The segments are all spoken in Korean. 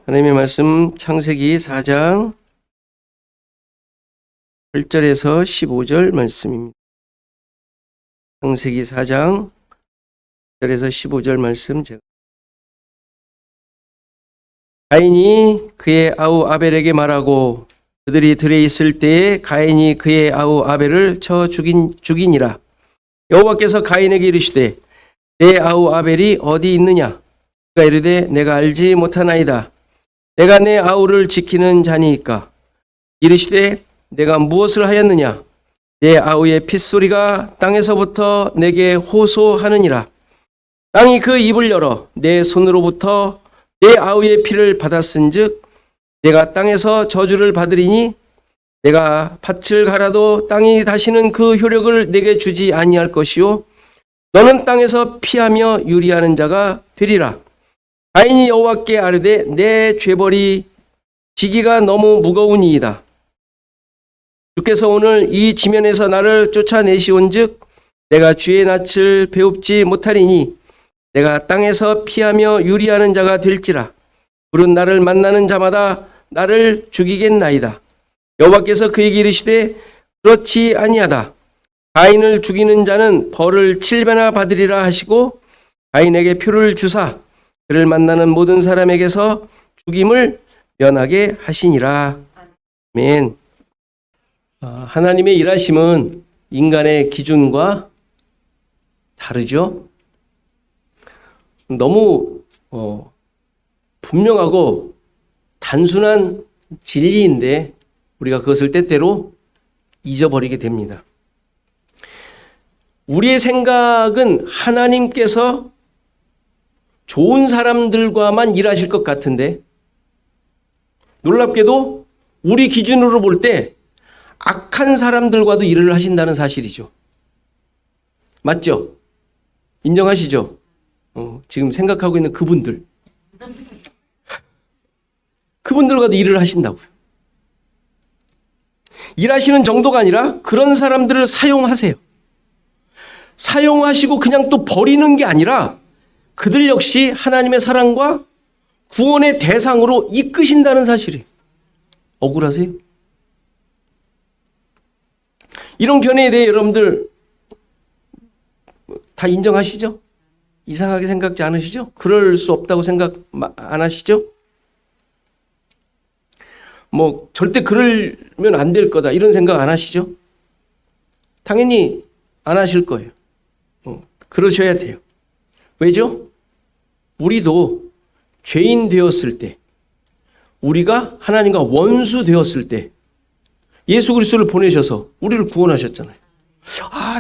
하나님의 말씀 창세기 4장 8절에서 15절 말씀입니다. 창세기 4장 8절에서 15절 말씀 가인이 그의 아우 아벨에게 말하고 그들이 들에 있을 때에 가인이 그의 아우 아벨을 쳐 죽이니라. 여호와께서 가인에게 이르시되 내 아우 아벨이 어디 있느냐? 그가 이르되 내가 알지 못하나이다. 내가 내 아우를 지키는 자니이까. 이르시되 내가 무엇을 하였느냐? 내 아우의 핏소리가 땅에서부터 내게 호소하느니라. 땅이 그 입을 열어 내 손으로부터 내 아우의 피를 받았은즉 내가 땅에서 저주를 받으리니 내가 밭을 갈아도 땅이 다시는 그 효력을 내게 주지 아니할 것이요 너는 땅에서 피하며 유리하는 자가 되리라. 가인이 여호와께 아뢰되 내 죄벌이 지기가 너무 무거우니이다. 주께서 오늘 이 지면에서 나를 쫓아내시온즉 내가 주의 낯을 배웁지 못하리니 내가 땅에서 피하며 유리하는 자가 될지라. 불은 나를 만나는 자마다 나를 죽이겠나이다. 여호와께서 그에게 이르시되 그렇지 아니하다. 가인을 죽이는 자는 벌을 7배나 받으리라 하시고 가인에게 표를 주사 그를 만나는 모든 사람에게서 죽임을 면하게 하시니라. 아멘. 하나님의 일하심은 인간의 기준과 다르죠. 너무 분명하고 단순한 진리인데 우리가 그것을 때때로 잊어버리게 됩니다. 우리의 생각은 하나님께서 좋은 사람들과만 일하실 것 같은데 놀랍게도 우리 기준으로 볼 때 악한 사람들과도 일을 하신다는 사실이죠. 맞죠? 인정하시죠? 지금 생각하고 있는 그분들과도 일을 하신다고요. 일하시는 정도가 아니라 그런 사람들을 사용하세요. 사용하시고 그냥 또 버리는 게 아니라 그들 역시 하나님의 사랑과 구원의 대상으로 이끄신다는 사실이에요. 억울하세요? 이런 견해에 대해 여러분들 다 인정하시죠? 이상하게 생각지 않으시죠? 그럴 수 없다고 생각 안 하시죠? 절대 그러면 안 될 거다 이런 생각 안 하시죠? 당연히 안 하실 거예요. 그러셔야 돼요. 왜죠? 우리도 죄인 되었을 때, 우리가 하나님과 원수 되었을 때 예수 그리스도를 보내셔서 우리를 구원하셨잖아요.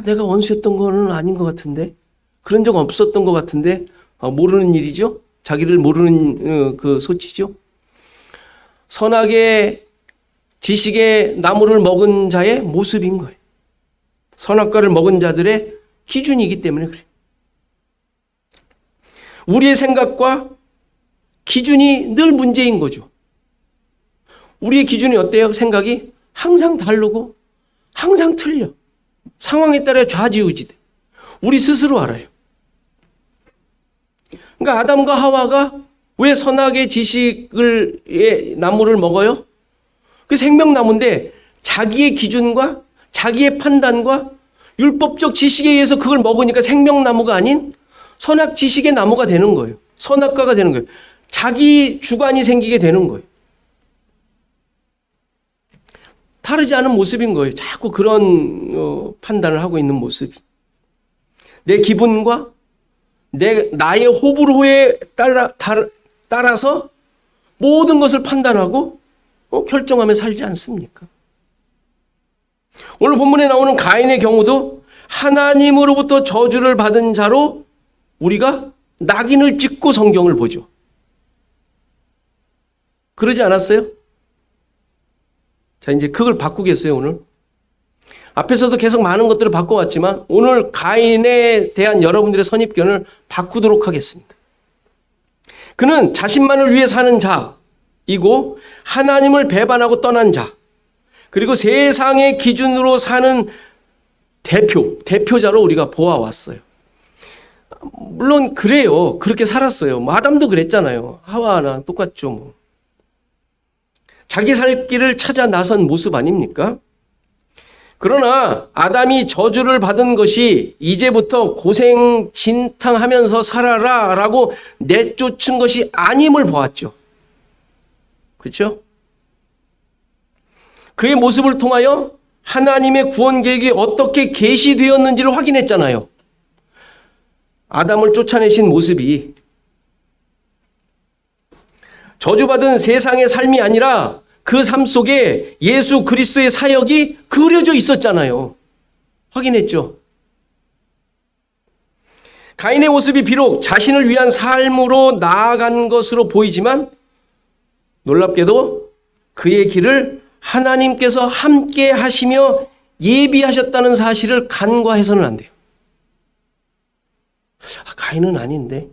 내가 원수였던 거는 아닌 것 같은데, 그런 적 없었던 것 같은데, 모르는 일이죠? 자기를 모르는 그 소치죠? 선악의 지식의 나무를 먹은 자의 모습인 거예요. 선악과를 먹은 자들의 기준이기 때문에 그래요. 우리의 생각과 기준이 늘 문제인 거죠. 우리의 기준이 어때요? 생각이 항상 다르고 항상 틀려. 상황에 따라 좌지우지돼. 우리 스스로 알아요. 그러니까 아담과 하와가 왜 선악의 지식의 나무를 먹어요? 그 생명나무인데 자기의 기준과 자기의 판단과 율법적 지식에 의해서 그걸 먹으니까 생명나무가 아닌 선악 지식의 나무가 되는 거예요. 선악과가 되는 거예요. 자기 주관이 생기게 되는 거예요. 다르지 않은 모습인 거예요. 자꾸 그런 판단을 하고 있는 모습이. 내 기분과 나의 호불호에 따라서 모든 것을 판단하고 결정하며 살지 않습니까? 오늘 본문에 나오는 가인의 경우도 하나님으로부터 저주를 받은 자로 우리가 낙인을 찍고 성경을 보죠. 그러지 않았어요? 자, 이제 그걸 바꾸겠어요, 오늘. 앞에서도 계속 많은 것들을 바꿔왔지만 오늘 가인에 대한 여러분들의 선입견을 바꾸도록 하겠습니다. 그는 자신만을 위해 사는 자이고 하나님을 배반하고 떠난 자, 그리고 세상의 기준으로 사는 대표자로 우리가 보아왔어요. 물론 그래요. 그렇게 살았어요. 아담도 그랬잖아요. 하와나 똑같죠. 자기 살 길을 찾아 나선 모습 아닙니까? 그러나 아담이 저주를 받은 것이 이제부터 고생 진탕하면서 살아라 라고 내쫓은 것이 아님을 보았죠. 그렇죠? 그의 모습을 통하여 하나님의 구원 계획이 어떻게 계시되었는지를 확인했잖아요. 아담을 쫓아내신 모습이 저주받은 세상의 삶이 아니라 그 삶 속에 예수 그리스도의 사역이 그려져 있었잖아요. 확인했죠. 가인의 모습이 비록 자신을 위한 삶으로 나아간 것으로 보이지만 놀랍게도 그의 길을 하나님께서 함께 하시며 예비하셨다는 사실을 간과해서는 안 돼요. 가인은 아닌데.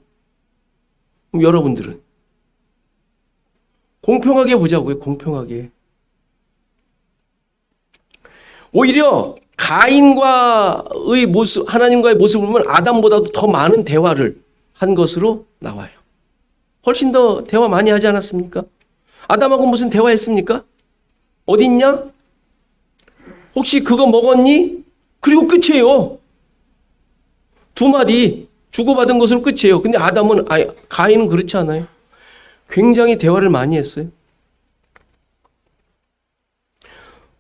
그럼 여러분들은 공평하게 보자고요. 공평하게. 오히려 가인과의 모습, 하나님과의 모습을 보면 아담보다도 더 많은 대화를 한 것으로 나와요. 훨씬 더 대화 많이 하지 않았습니까? 아담하고 무슨 대화했습니까? 어딨냐? 혹시 그거 먹었니? 그리고 끝이에요. 두 마디 주고받은 것으로 끝이에요. 근데 가인은 그렇지 않아요. 굉장히 대화를 많이 했어요.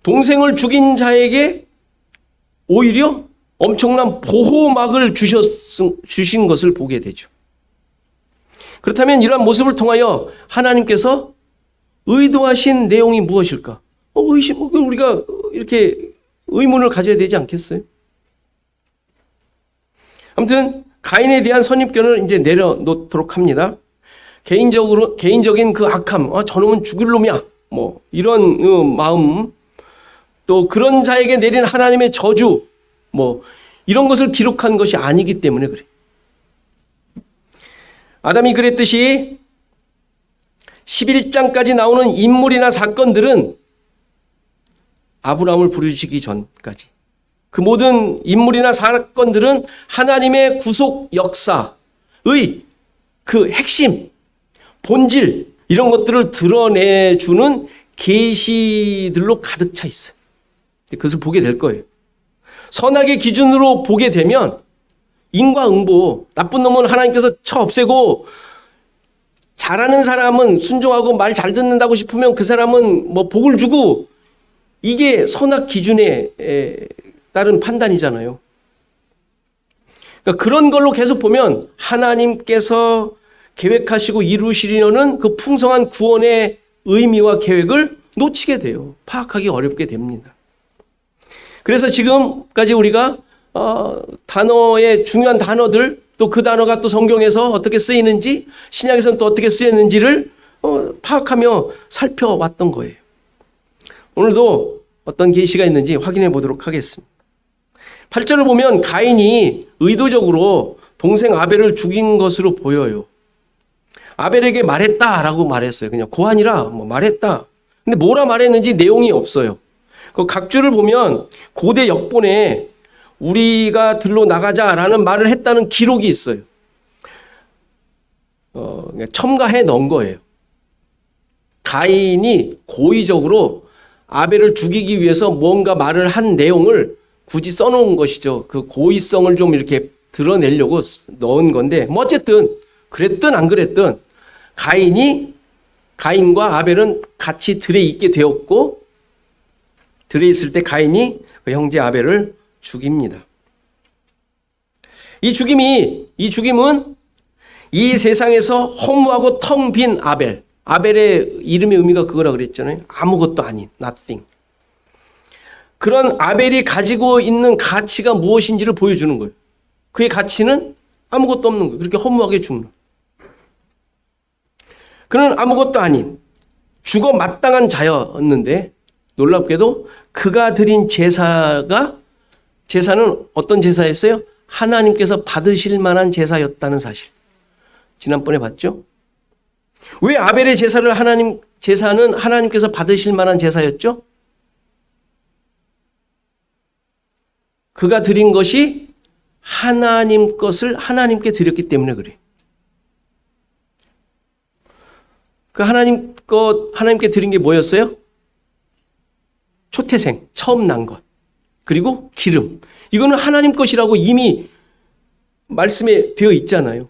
동생을 죽인 자에게 오히려 엄청난 보호막을 주신 것을 보게 되죠. 그렇다면 이러한 모습을 통하여 하나님께서 의도하신 내용이 무엇일까? 우리가 이렇게 의문을 가져야 되지 않겠어요? 아무튼 가인에 대한 선입견을 이제 내려놓도록 합니다. 개인적인 그 악함, 저놈은 죽을 놈이야. 뭐 이런 마음, 또 그런 자에게 내린 하나님의 저주, 뭐 이런 것을 기록한 것이 아니기 때문에 그래. 아담이 그랬듯이 11장까지 나오는 인물이나 사건들은 아브라함을 부르시기 전까지 그 모든 인물이나 사건들은 하나님의 구속 역사의 그 핵심, 본질 이런 것들을 드러내주는 계시들로 가득 차 있어요. 그것을 보게 될 거예요. 선악의 기준으로 보게 되면 인과응보, 나쁜 놈은 하나님께서 쳐 없애고 잘하는 사람은 순종하고 말 잘 듣는다고 싶으면 그 사람은 뭐 복을 주고, 이게 선악 기준에 따른 판단이잖아요. 그러니까 그런 걸로 계속 보면 하나님께서 계획하시고 이루시려는 그 풍성한 구원의 의미와 계획을 놓치게 돼요. 파악하기 어렵게 됩니다. 그래서 지금까지 우리가 단어의 중요한 단어들, 또 그 단어가 또 성경에서 어떻게 쓰이는지, 신약에서는 또 어떻게 쓰였는지를 파악하며 살펴왔던 거예요. 오늘도 어떤 계시가 있는지 확인해 보도록 하겠습니다. 8절을 보면 가인이 의도적으로 동생 아벨을 죽인 것으로 보여요. 아벨에게 말했다라고 말했어요. 그냥 고하니라 말했다. 근데 뭐라 말했는지 내용이 없어요. 그 각주를 보면 고대 역본에 우리가 들러 나가자라는 말을 했다는 기록이 있어요. 첨가해 넣은 거예요. 가인이 고의적으로 아벨을 죽이기 위해서 뭔가 말을 한 내용을 굳이 써놓은 것이죠. 그 고의성을 좀 이렇게 드러내려고 넣은 건데, 뭐 어쨌든 그랬든 안 그랬든 가인과 아벨은 같이 들에 있게 되었고, 들에 있을 때 가인이 그 형제 아벨을 죽입니다. 이 죽임은 이 세상에서 허무하고 텅 빈 아벨의 이름의 의미가 그거라 그랬잖아요. 아무것도 아닌 nothing. 그런 아벨이 가지고 있는 가치가 무엇인지를 보여주는 거예요. 그의 가치는 아무것도 없는 거예요. 그렇게 허무하게 죽는. 그는 아무것도 아닌 죽어 마땅한 자였는데, 놀랍게도 그가 드린 제사는 어떤 제사였어요? 하나님께서 받으실 만한 제사였다는 사실. 지난번에 봤죠? 왜 아벨의 제사는 하나님께서 받으실 만한 제사였죠? 그가 드린 것이 하나님 것을 하나님께 드렸기 때문에 그래. 그 하나님께 드린 게 뭐였어요? 초태생, 처음 난 것. 그리고 기름. 이거는 하나님 것이라고 이미 말씀에 되어 있잖아요.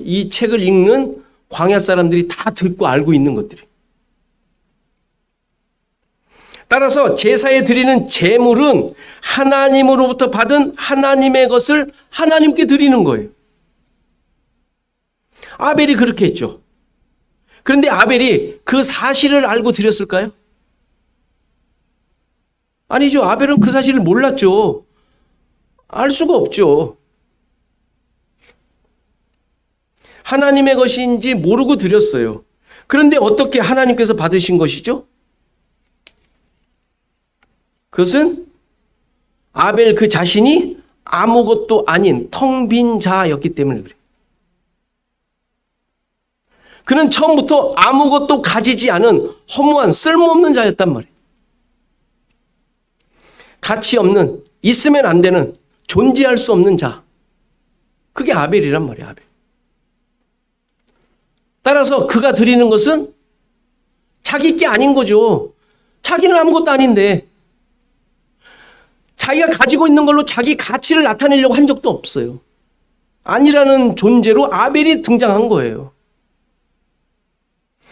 이 책을 읽는 광야 사람들이 다 듣고 알고 있는 것들이. 따라서 제사에 드리는 제물은 하나님으로부터 받은 하나님의 것을 하나님께 드리는 거예요. 아벨이 그렇게 했죠. 그런데 아벨이 그 사실을 알고 드렸을까요? 아니죠. 아벨은 그 사실을 몰랐죠. 알 수가 없죠. 하나님의 것인지 모르고 드렸어요. 그런데 어떻게 하나님께서 받으신 것이죠? 그것은 아벨 그 자신이 아무것도 아닌 텅 빈 자였기 때문에 그래요. 그는 처음부터 아무것도 가지지 않은 허무한 쓸모없는 자였단 말이에요. 가치 없는, 있으면 안 되는, 존재할 수 없는 자. 그게 아벨이란 말이에요. 아벨. 따라서 그가 드리는 것은 자기 게 아닌 거죠. 자기는 아무것도 아닌데 자기가 가지고 있는 걸로 자기 가치를 나타내려고 한 적도 없어요. 아니라는 존재로 아벨이 등장한 거예요.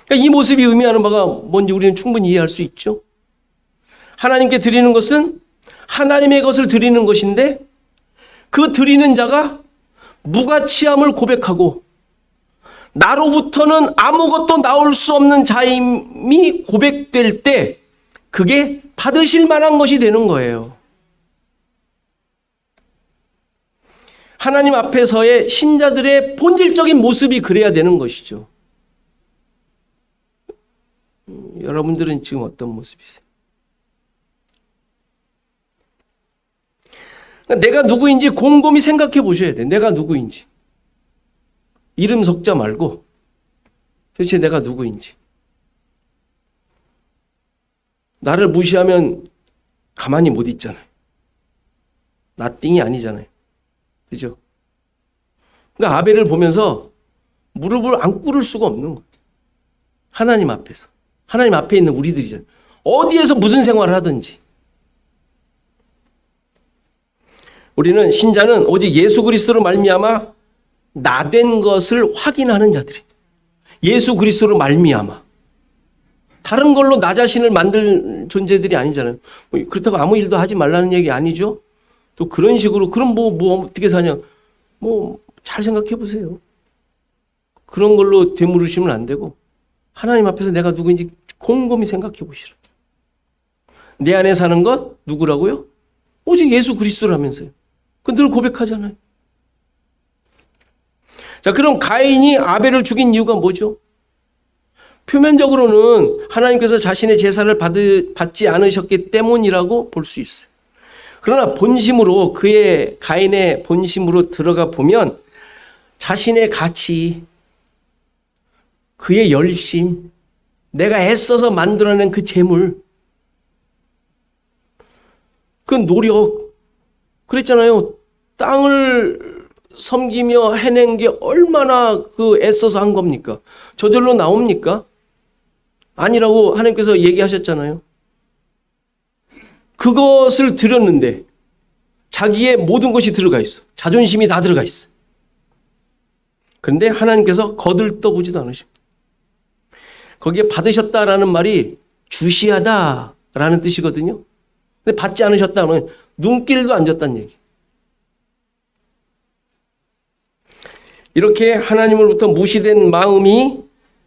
그러니까 이 모습이 의미하는 바가 뭔지 우리는 충분히 이해할 수 있죠. 하나님께 드리는 것은 하나님의 것을 드리는 것인데 그 드리는 자가 무가치함을 고백하고 나로부터는 아무것도 나올 수 없는 자임이 고백될 때 그게 받으실 만한 것이 되는 거예요. 하나님 앞에서의 신자들의 본질적인 모습이 그래야 되는 것이죠. 여러분들은 지금 어떤 모습이세요? 내가 누구인지 곰곰이 생각해 보셔야 돼. 내가 누구인지. 이름 적자 말고 도대체 내가 누구인지. 나를 무시하면 가만히 못 있잖아요. 나띵이 아니잖아요. 그죠? 그러니까 아벨을 보면서 무릎을 안 꿇을 수가 없는 거예요. 하나님 앞에서. 하나님 앞에 있는 우리들이잖아요. 어디에서 무슨 생활을 하든지. 우리는 신자는 오직 예수 그리스도로 말미암아 나된 것을 확인하는 자들이. 예수 그리스도로 말미암아. 다른 걸로 나 자신을 만들 존재들이 아니잖아요. 그렇다고 아무 일도 하지 말라는 얘기 아니죠. 또 그런 식으로 그럼 뭐 어떻게 사냐. 잘 생각해 보세요. 그런 걸로 되물으시면 안 되고 하나님 앞에서 내가 누구인지 곰곰이 생각해 보시라. 내 안에 사는 것 누구라고요? 오직 예수 그리스도라면서요. 그 늘 고백하잖아요. 자, 그럼 가인이 아벨을 죽인 이유가 뭐죠? 표면적으로는 하나님께서 자신의 제사를 받지 않으셨기 때문이라고 볼 수 있어요. 그러나 본심으로 가인의 본심으로 들어가 보면 자신의 가치, 그의 열심, 내가 애써서 만들어낸 그 재물, 그 노력, 그랬잖아요. 땅을 섬기며 해낸 게 얼마나 그 애써서 한 겁니까? 저절로 나옵니까? 아니라고 하나님께서 얘기하셨잖아요. 그것을 드렸는데 자기의 모든 것이 들어가 있어. 자존심이 다 들어가 있어. 그런데 하나님께서 거들떠보지도 않으십니다. 거기에 받으셨다라는 말이 주시하다라는 뜻이거든요. 근데 받지 않으셨다는 눈길도 안 줬다는 얘기. 이렇게 하나님으로부터 무시된 마음이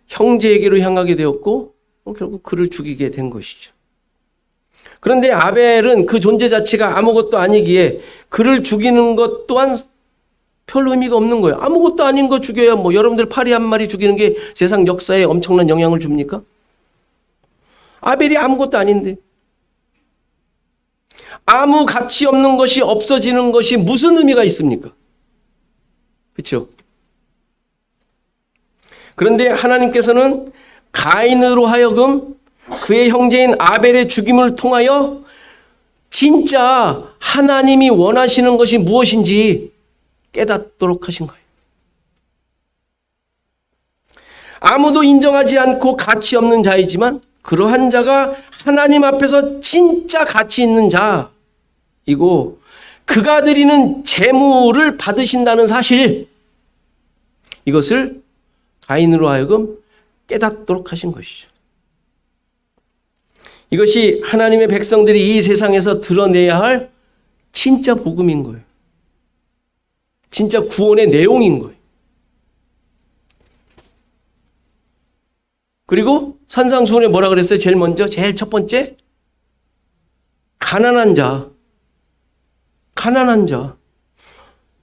형제에게로 향하게 되었고 결국 그를 죽이게 된 것이죠. 그런데 아벨은 그 존재 자체가 아무것도 아니기에 그를 죽이는 것 또한 별 의미가 없는 거예요. 아무것도 아닌 거 죽여야 여러분들 파리 한 마리 죽이는 게 세상 역사에 엄청난 영향을 줍니까? 아벨이 아무것도 아닌데. 아무 가치 없는 것이 없어지는 것이 무슨 의미가 있습니까? 그렇죠? 그런데 하나님께서는 가인으로 하여금 그의 형제인 아벨의 죽임을 통하여 진짜 하나님이 원하시는 것이 무엇인지 깨닫도록 하신 거예요. 아무도 인정하지 않고 가치 없는 자이지만 그러한 자가 하나님 앞에서 진짜 가치 있는 자이고 그가 드리는 재물을 받으신다는 사실, 이것을 가인으로 하여금 깨닫도록 하신 것이죠. 이것이 하나님의 백성들이 이 세상에서 드러내야 할 진짜 복음인 거예요. 진짜 구원의 내용인 거예요. 그리고 산상수훈에 뭐라 그랬어요? 제일 첫 번째, 가난한 자.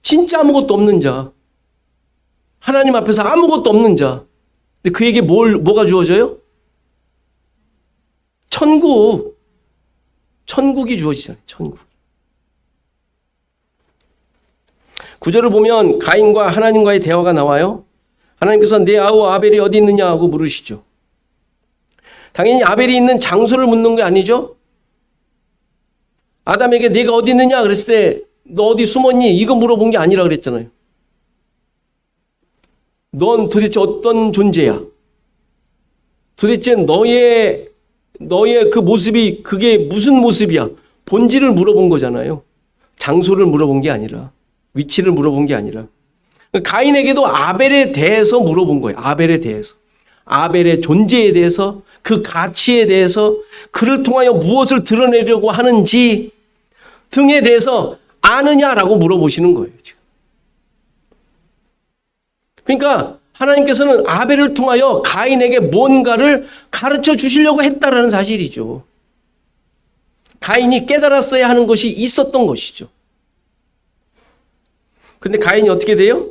진짜 아무것도 없는 자. 하나님 앞에서 아무것도 없는 자. 근데 그에게 뭐가 주어져요? 천국이 주어지잖아요. 천국. 구절을 보면 가인과 하나님과의 대화가 나와요. 하나님께서 내 아우 아벨이 어디 있느냐 하고 물으시죠. 당연히 아벨이 있는 장소를 묻는 게 아니죠. 아담에게 내가 어디 있느냐 그랬을 때 너 어디 숨었니? 이거 물어본 게 아니라 그랬잖아요. 넌 도대체 어떤 존재야? 도대체 너의 그 모습이 그게 무슨 모습이야? 본질을 물어본 거잖아요. 장소를 물어본 게 아니라, 위치를 물어본 게 아니라. 가인에게도 아벨에 대해서 물어본 거예요. 아벨에 대해서. 아벨의 존재에 대해서, 그 가치에 대해서, 그를 통하여 무엇을 드러내려고 하는지 등에 대해서 아느냐라고 물어보시는 거예요. 지금. 그러니까 하나님께서는 아벨을 통하여 가인에게 뭔가를 가르쳐 주시려고 했다라는 사실이죠. 가인이 깨달았어야 하는 것이 있었던 것이죠. 그런데 가인이 어떻게 돼요?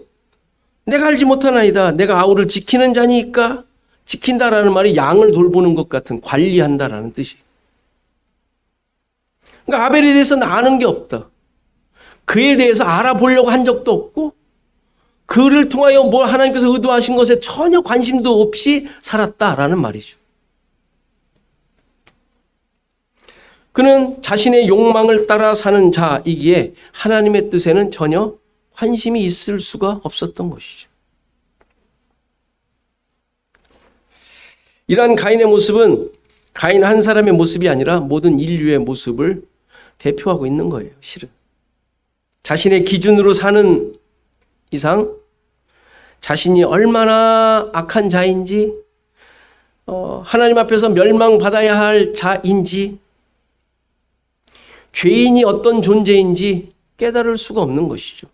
내가 알지 못하나이다. 내가 아우를 지키는 자니까. 지킨다라는 말이 양을 돌보는 것 같은, 관리한다라는 뜻이. 그러니까 아벨에 대해서는 아는 게 없다. 그에 대해서 알아보려고 한 적도 없고 그를 통하여 뭘 하나님께서 의도하신 것에 전혀 관심도 없이 살았다라는 말이죠. 그는 자신의 욕망을 따라 사는 자이기에 하나님의 뜻에는 전혀 관심이 있을 수가 없었던 것이죠. 이러한 가인의 모습은 가인 한 사람의 모습이 아니라 모든 인류의 모습을 대표하고 있는 거예요. 실은. 자신의 기준으로 사는 이상 자신이 얼마나 악한 자인지, 하나님 앞에서 멸망받아야 할 자인지, 죄인이 어떤 존재인지 깨달을 수가 없는 것이죠.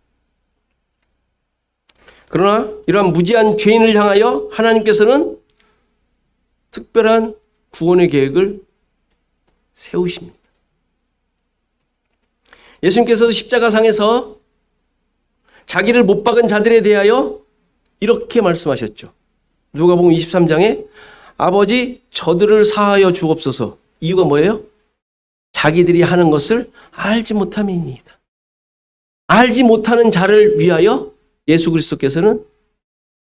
그러나 이러한 무지한 죄인을 향하여 하나님께서는 특별한 구원의 계획을 세우십니다. 예수님께서도 십자가상에서 자기를 못 박은 자들에 대하여 이렇게 말씀하셨죠. 누가복음 23장에 아버지 저들을 사하여 주옵소서. 이유가 뭐예요? 자기들이 하는 것을 알지 못함이니이다. 알지 못하는 자를 위하여 예수 그리스도께서는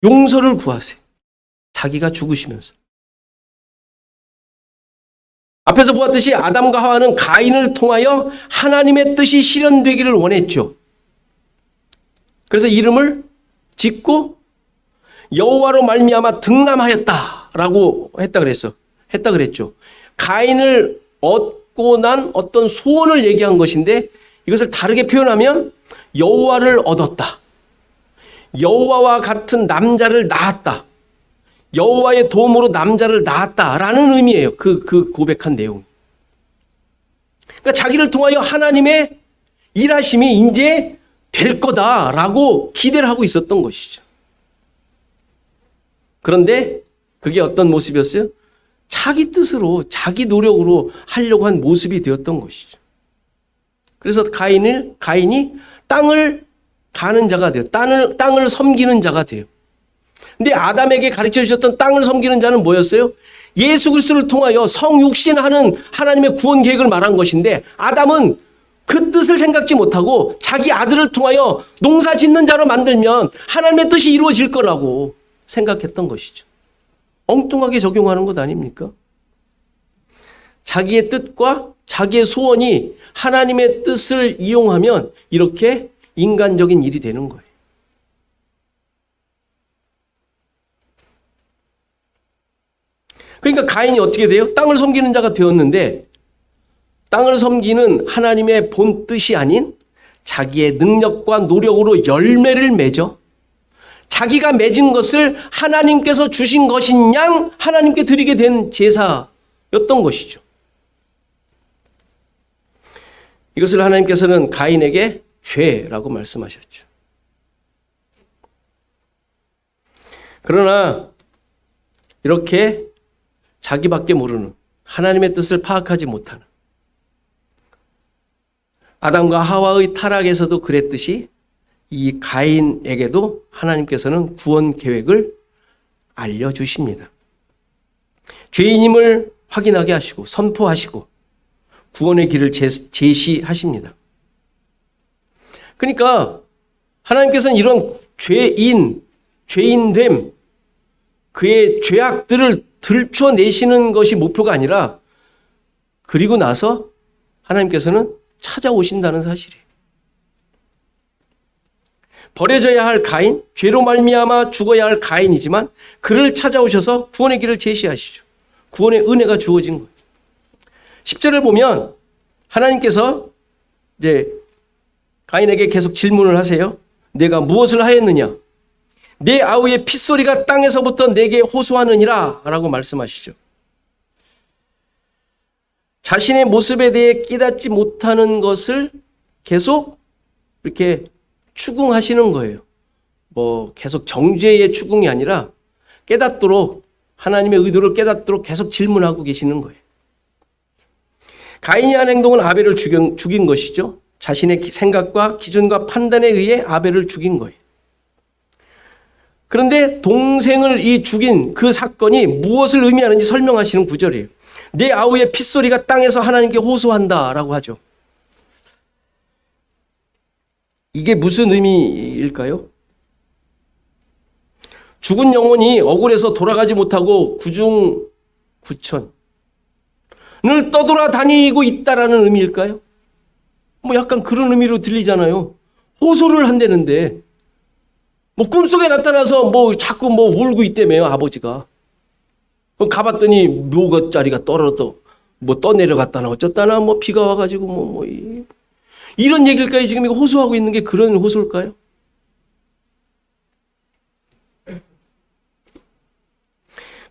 용서를 구하세요. 자기가 죽으시면서. 앞에서 보았듯이 아담과 하와는 가인을 통하여 하나님의 뜻이 실현되기를 원했죠. 그래서 이름을 짓고 여호와로 말미암아 등남하였다라고 했다 그랬죠. 가인을 얻고 난 어떤 소원을 얘기한 것인데 이것을 다르게 표현하면 여호와를 얻었다. 여호와와 같은 남자를 낳았다. 여호와의 도움으로 남자를 낳았다라는 의미예요. 그 고백한 내용. 그러니까 자기를 통하여 하나님의 일하심이 이제 될 거다라고 기대를 하고 있었던 것이죠. 그런데 그게 어떤 모습이었어요? 자기 뜻으로, 자기 노력으로 하려고 한 모습이 되었던 것이죠. 그래서 가인이 땅을 가는 자가 돼요. 땅을 섬기는 자가 돼요. 근데 아담에게 가르쳐 주셨던 땅을 섬기는 자는 뭐였어요? 예수 그리스도를 통하여 성육신하는 하나님의 구원 계획을 말한 것인데 아담은 그 뜻을 생각지 못하고 자기 아들을 통하여 농사 짓는 자로 만들면 하나님의 뜻이 이루어질 거라고 생각했던 것이죠. 엉뚱하게 적용하는 것 아닙니까? 자기의 뜻과 자기의 소원이 하나님의 뜻을 이용하면 이렇게 인간적인 일이 되는 거예요. 그러니까 가인이 어떻게 돼요? 땅을 섬기는 자가 되었는데 땅을 섬기는 하나님의 본 뜻이 아닌 자기의 능력과 노력으로 열매를 맺어 자기가 맺은 것을 하나님께서 주신 것인 양 하나님께 드리게 된 제사였던 것이죠. 이것을 하나님께서는 가인에게 죄라고 말씀하셨죠. 그러나 이렇게 자기밖에 모르는 하나님의 뜻을 파악하지 못하는 아담과 하와의 타락에서도 그랬듯이 이 가인에게도 하나님께서는 구원 계획을 알려주십니다. 죄인임을 확인하게 하시고 선포하시고 구원의 길을 제시하십니다. 그러니까 하나님께서는 이런 죄인됨, 그의 죄악들을 들춰내시는 것이 목표가 아니라 그리고 나서 하나님께서는 찾아오신다는 사실이에요. 버려져야 할 가인, 죄로 말미암아 죽어야 할 가인이지만 그를 찾아오셔서 구원의 길을 제시하시죠. 구원의 은혜가 주어진 거예요. 10절을 보면 하나님께서 이제 가인에게 계속 질문을 하세요. 내가 무엇을 하였느냐? 내 아우의 핏소리가 땅에서부터 내게 호소하느니라 라고 말씀하시죠. 자신의 모습에 대해 깨닫지 못하는 것을 계속 이렇게 추궁하시는 거예요. 계속 정죄의 추궁이 아니라 깨닫도록 하나님의 의도를 깨닫도록 계속 질문하고 계시는 거예요. 가인이 한 행동은 아벨을 죽인 것이죠. 자신의 생각과 기준과 판단에 의해 아벨을 죽인 거예요. 그런데 동생을 죽인 그 사건이 무엇을 의미하는지 설명하시는 구절이에요. 내 아우의 핏소리가 땅에서 하나님께 호소한다라고 하죠. 이게 무슨 의미일까요? 죽은 영혼이 억울해서 돌아가지 못하고 구중구천을 떠돌아다니고 있다라는 의미일까요? 약간 그런 의미로 들리잖아요. 호소를 한다는데 꿈속에 나타나서 자꾸 울고 있다며요, 아버지가. 그럼 가봤더니 묘가짜리가 떠내려갔다나 어쩌다나 비가 와가지고 이런 얘기일까요? 지금 이거 호소하고 있는 게 그런 호소일까요?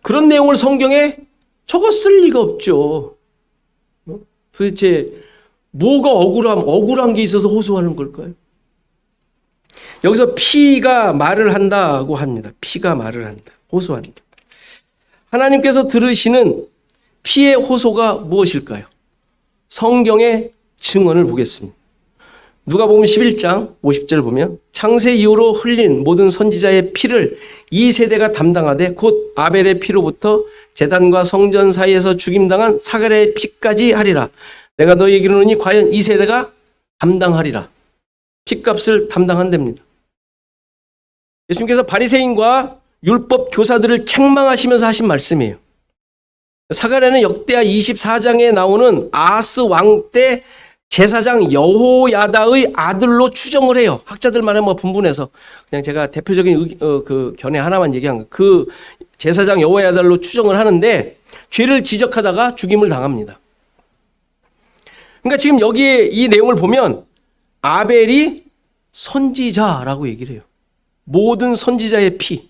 그런 내용을 성경에 적었을 리가 없죠. 도대체 뭐가 억울한 게 있어서 호소하는 걸까요? 여기서 피가 말을 한다고 합니다. 피가 말을 한다. 호소한다. 하나님께서 들으시는 피의 호소가 무엇일까요? 성경의 증언을 보겠습니다. 누가복음 11장 50절 보면 창세 이후로 흘린 모든 선지자의 피를 이 세대가 담당하되 곧 아벨의 피로부터 제단과 성전 사이에서 죽임당한 사가랴의 피까지 하리라. 내가 너희에게 이르노니 과연 이 세대가 담당하리라. 피값을 담당한답니다. 예수님께서 바리새인과 율법 교사들을 책망하시면서 하신 말씀이에요. 사가랴는 역대하 24장에 나오는 아하스 왕 때 제사장 여호야다의 아들로 추정을 해요. 학자들만의 분분해서 그냥 제가 대표적인 그 견해 하나만 얘기한 거예요. 그 제사장 여호야다로 추정을 하는데 죄를 지적하다가 죽임을 당합니다. 그러니까 지금 여기에 이 내용을 보면 아벨이 선지자라고 얘기를 해요. 모든 선지자의 피,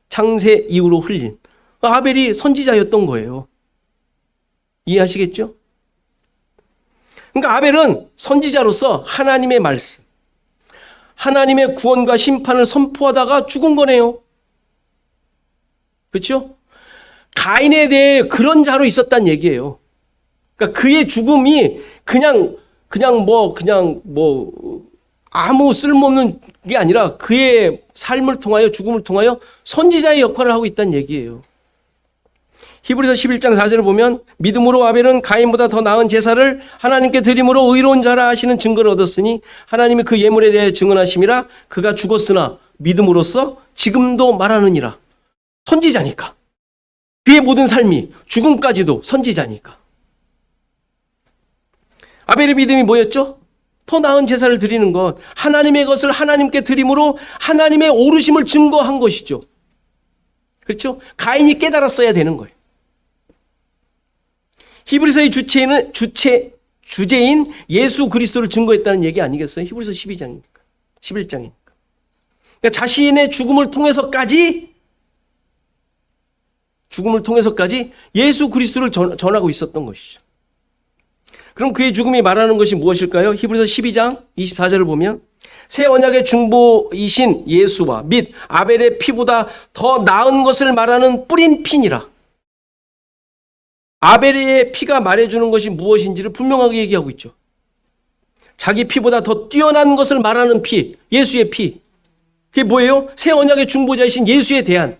창세 이후로 흘린 아벨이 선지자였던 거예요. 이해하시겠죠? 그러니까 아벨은 선지자로서 하나님의 말씀, 하나님의 구원과 심판을 선포하다가 죽은 거네요. 그렇죠? 가인에 대해 그런 자로 있었단 얘기예요. 그러니까 그의 죽음이 그냥 아무 쓸모없는 게 아니라 그의 삶을 통하여 죽음을 통하여 선지자의 역할을 하고 있다는 얘기예요. 히브리서 11장 4절을 보면 믿음으로 아벨은 가인보다 더 나은 제사를 하나님께 드림으로 의로운 자라 하시는 증거를 얻었으니 하나님이 그 예물에 대해 증언하심이라. 그가 죽었으나 믿음으로써 지금도 말하느니라. 선지자니까. 그의 모든 삶이 죽음까지도 선지자니까. 아벨의 믿음이 뭐였죠? 더 나은 제사를 드리는 것, 하나님의 것을 하나님께 드림으로 하나님의 오르심을 증거한 것이죠. 그렇죠? 가인이 깨달았어야 되는 거예요. 히브리서의 주제인 예수 그리스도를 증거했다는 얘기 아니겠어요? 히브리서 12장이니까. 11장이니까. 그러니까 자신의 죽음을 통해서까지 예수 그리스도를 전하고 있었던 것이죠. 그럼 그의 죽음이 말하는 것이 무엇일까요? 히브리서 12장 24절을 보면 새 언약의 중보이신 예수와 및 아벨의 피보다 더 나은 것을 말하는 뿌린 피니라. 아벨의 피가 말해주는 것이 무엇인지를 분명하게 얘기하고 있죠. 자기 피보다 더 뛰어난 것을 말하는 피, 예수의 피. 그게 뭐예요? 새 언약의 중보자이신 예수에 대한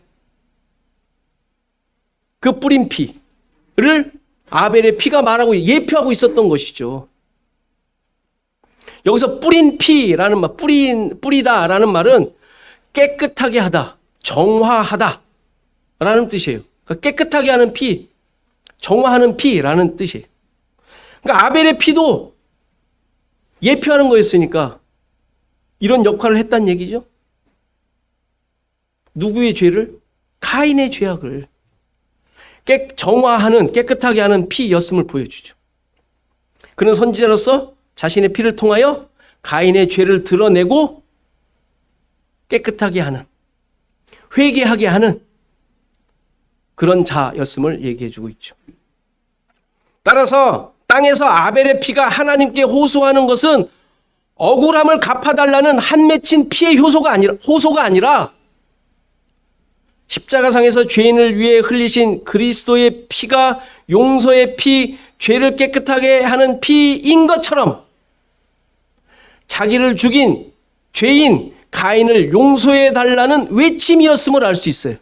그 뿌린 피를 아벨의 피가 말하고 예표하고 있었던 것이죠. 여기서 뿌린 피라는 말, 뿌리다라는 말은 깨끗하게 하다, 정화하다 라는 뜻이에요. 그러니까 깨끗하게 하는 피, 정화하는 피라는 뜻이에요. 그러니까 아벨의 피도 예표하는 거였으니까 이런 역할을 했다는 얘기죠. 누구의 죄를? 가인의 죄악을 정화하는, 깨끗하게 하는 피였음을 보여주죠. 그는 선지자로서 자신의 피를 통하여 가인의 죄를 드러내고 깨끗하게 하는, 회개하게 하는 그런 자였음을 얘기해주고 있죠. 따라서 땅에서 아벨의 피가 하나님께 호소하는 것은 억울함을 갚아달라는 한 맺힌 피의 호소가 아니라 십자가상에서 죄인을 위해 흘리신 그리스도의 피가 용서의 피, 죄를 깨끗하게 하는 피인 것처럼 자기를 죽인 죄인 가인을 용서해 달라는 외침이었음을 알 수 있어요.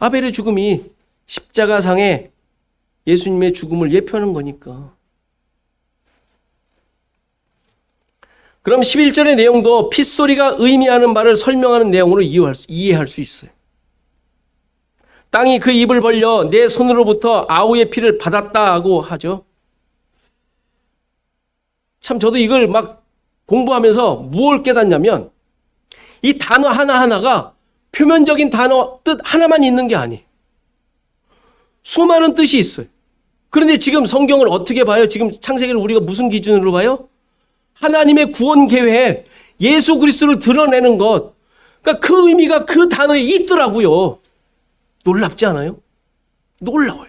아벨의 죽음이 십자가상에 예수님의 죽음을 예표하는 거니까. 그럼 11절의 내용도 핏소리가 의미하는 말을 설명하는 내용으로 이해할 수 있어요. 땅이 그 입을 벌려 내 손으로부터 아우의 피를 받았다고 하죠. 참 저도 이걸 막 공부하면서 무엇을 깨닫냐면 이 단어 하나하나가 표면적인 단어 뜻 하나만 있는 게 아니에요. 수많은 뜻이 있어요. 그런데 지금 성경을 어떻게 봐요? 지금 창세기를 우리가 무슨 기준으로 봐요? 하나님의 구원 계획, 예수 그리스도를 드러내는 것. 그러니까 그 의미가 그 단어에 있더라고요. 놀랍지 않아요? 놀라워요.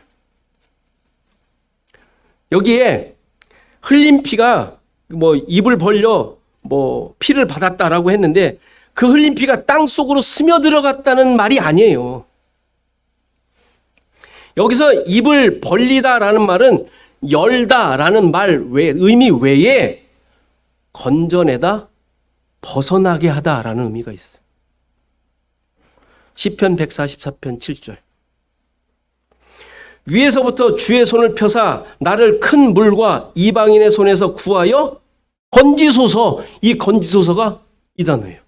여기에 흘린 피가 입을 벌려 피를 받았다라고 했는데 그 흘린 피가 땅 속으로 스며들어갔다는 말이 아니에요. 여기서 입을 벌리다라는 말은 열다라는 의미 외에 건져내다, 벗어나게 하다라는 의미가 있어요. 시편 144편 7절. 위에서부터 주의 손을 펴사 나를 큰 물과 이방인의 손에서 구하여 건지소서. 이 건지소서가 이 단어예요.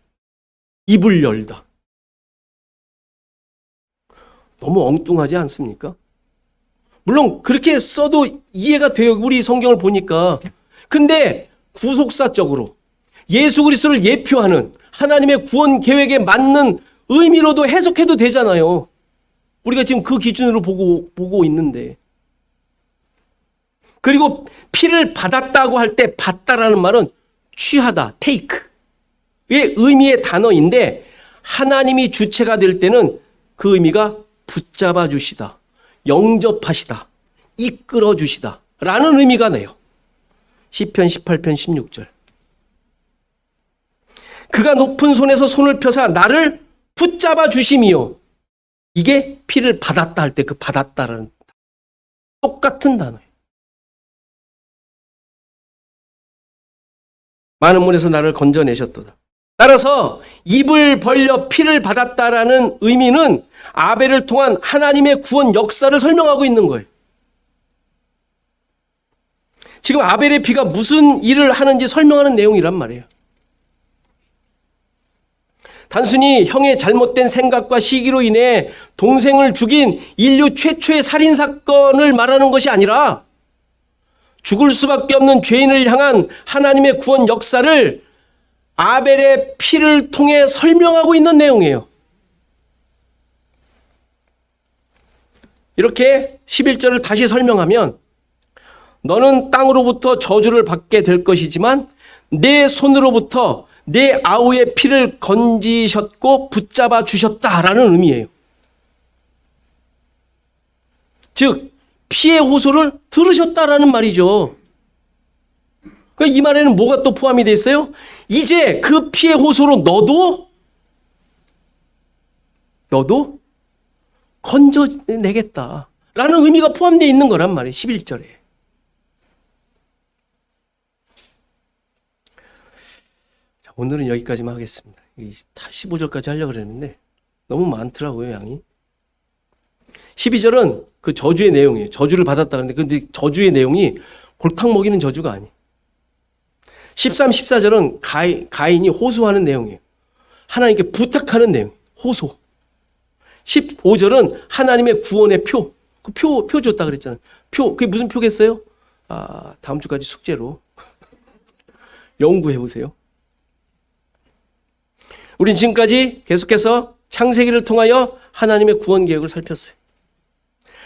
입을 열다. 너무 엉뚱하지 않습니까? 물론 그렇게 써도 이해가 돼요. 우리 성경을 보니까. 근데 구속사적으로 예수 그리스도를 예표하는 하나님의 구원 계획에 맞는 의미로도 해석해도 되잖아요. 우리가 지금 그 기준으로 보고 있는데. 그리고 피를 받았다고 할 때 받다라는 말은 취하다, take의 의미의 단어인데 하나님이 주체가 될 때는 그 의미가 붙잡아 주시다, 영접하시다, 이끌어 주시다 라는 의미가 나요. 시편 18편 16절. 그가 높은 손에서 손을 펴사 나를 붙잡아 주심이요. 이게 피를 받았다 할 때 그 받았다라는 똑같은 단어예요. 많은 물에서 나를 건져내셨도다. 따라서 입을 벌려 피를 받았다라는 의미는 아벨을 통한 하나님의 구원 역사를 설명하고 있는 거예요. 지금 아벨의 피가 무슨 일을 하는지 설명하는 내용이란 말이에요. 단순히 형의 잘못된 생각과 시기로 인해 동생을 죽인 인류 최초의 살인사건을 말하는 것이 아니라 죽을 수밖에 없는 죄인을 향한 하나님의 구원 역사를 아벨의 피를 통해 설명하고 있는 내용이에요. 이렇게 11절을 다시 설명하면 너는 땅으로부터 저주를 받게 될 것이지만 내 손으로부터 내 아우의 피를 건지셨고 붙잡아 주셨다라는 의미예요. 즉 피의 호소를 들으셨다라는 말이죠. 그러니까 이 말에는 뭐가 또 포함이 되어 있어요? 이제 그 피의 호소로 너도 건져내겠다라는 의미가 포함되어 있는 거란 말이에요. 11절에. 자, 오늘은 여기까지만 하겠습니다. 다 15절까지 하려고 그랬는데 너무 많더라고요, 양이. 12절은 그 저주의 내용이에요. 저주를 받았다는데 근데 저주의 내용이 골탕 먹이는 저주가 아니에요. 13, 14절은 가인이 호소하는 내용이에요. 하나님께 부탁하는 내용, 호소. 15절은 하나님의 구원의 표. 그 표 줬다 그랬잖아요. 그게 무슨 표겠어요? 다음 주까지 숙제로 연구해 보세요. 우린 지금까지 계속해서 창세기를 통하여 하나님의 구원 계획을 살폈어요.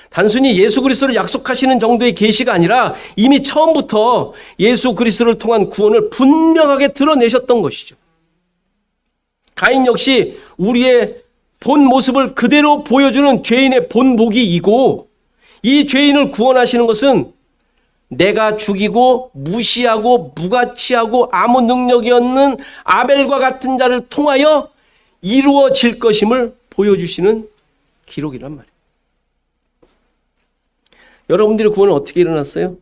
단순히 예수 그리스도를 약속하시는 정도의 계시가 아니라 이미 처음부터 예수 그리스도를 통한 구원을 분명하게 드러내셨던 것이죠. 가인 역시 우리의 본 모습을 그대로 보여주는 죄인의 본보기이고 이 죄인을 구원하시는 것은 내가 죽이고 무시하고 무가치하고 아무 능력이 없는 아벨과 같은 자를 통하여 이루어질 것임을 보여주시는 기록이란 말이에요. 여러분들의 구원은 어떻게 일어났어요?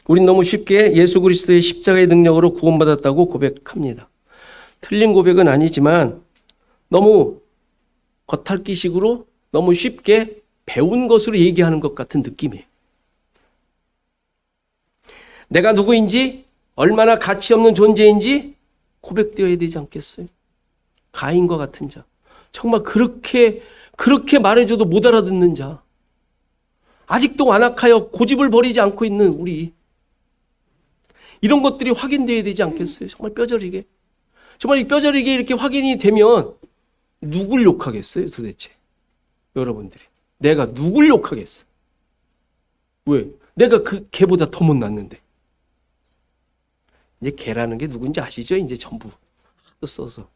우린 너무 쉽게 예수 그리스도의 십자가의 능력으로 구원받았다고 고백합니다. 틀린 고백은 아니지만 너무 겉핥기식으로 너무 쉽게 배운 것으로 얘기하는 것 같은 느낌이에요. 내가 누구인지 얼마나 가치 없는 존재인지 고백되어야 되지 않겠어요? 가인과 같은 자. 정말 그렇게 말해줘도 못 알아듣는 자. 아직도 완악하여 고집을 버리지 않고 있는 우리. 이런 것들이 확인되어야 되지 않겠어요? 정말 뼈저리게. 정말 뼈저리게 이렇게 확인이 되면 누굴 욕하겠어요 도대체? 여러분들이. 내가 누굴 욕하겠어? 왜? 내가 그 걔보다 더 못났는데. 이제 걔라는 게 누군지 아시죠? 이제 전부 또 써서.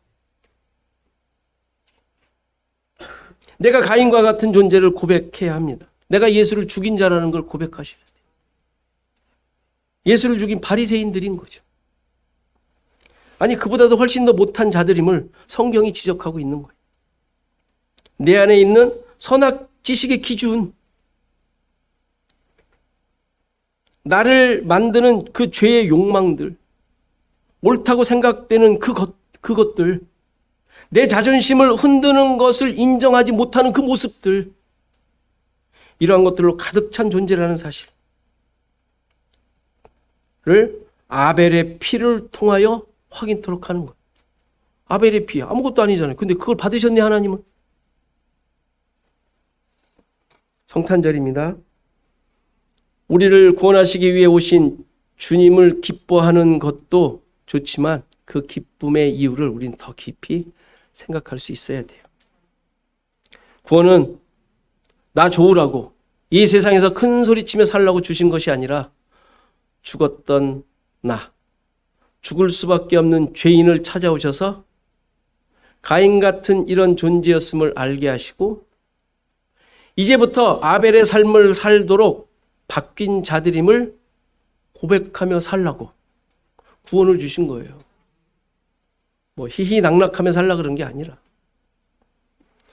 내가 가인과 같은 존재를 고백해야 합니다. 내가 예수를 죽인 자라는 걸 고백하셔야 돼요. 예수를 죽인 바리새인들인 거죠. 아니 그보다도 훨씬 더 못한 자들임을 성경이 지적하고 있는 거예요. 내 안에 있는 선악 지식의 기준, 나를 만드는 그 죄의 욕망들, 옳다고 생각되는 그것들, 내 자존심을 흔드는 것을 인정하지 못하는 그 모습들, 이러한 것들로 가득 찬 존재라는 사실을 아벨의 피를 통하여 확인토록 하는 거예요. 아벨의 피 아무것도 아니잖아요. 근데 그걸 받으셨네 하나님은. 성탄절입니다. 우리를 구원하시기 위해 오신 주님을 기뻐하는 것도 좋지만 그 기쁨의 이유를 우리는 더 깊이 생각할 수 있어야 돼요. 구원은 나 좋으라고 이 세상에서 큰 소리치며 살라고 주신 것이 아니라 죽었던 나, 죽을 수밖에 없는 죄인을 찾아오셔서 가인 같은 이런 존재였음을 알게 하시고 이제부터 아벨의 삶을 살도록 바뀐 자들임을 고백하며 살라고 구원을 주신 거예요. 뭐 희희낙낙하며 살라 그런 게 아니라.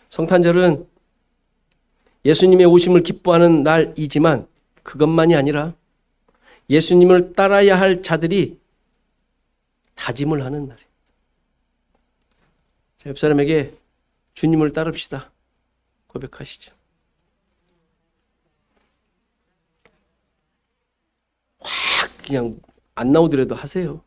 성탄절은 예수님의 오심을 기뻐하는 날이지만 그것만이 아니라 예수님을 따라야 할 자들이 다짐을 하는 날이에요. 옆 사람에게 주님을 따릅시다 고백하시죠. 확 그냥 안 나오더라도 하세요.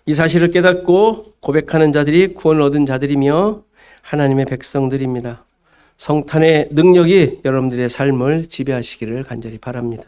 이 사실을 깨닫고 고백하는 자들이 구원을 얻은 자들이며 하나님의 백성들입니다. 성탄의 능력이 여러분들의 삶을 지배하시기를 간절히 바랍니다.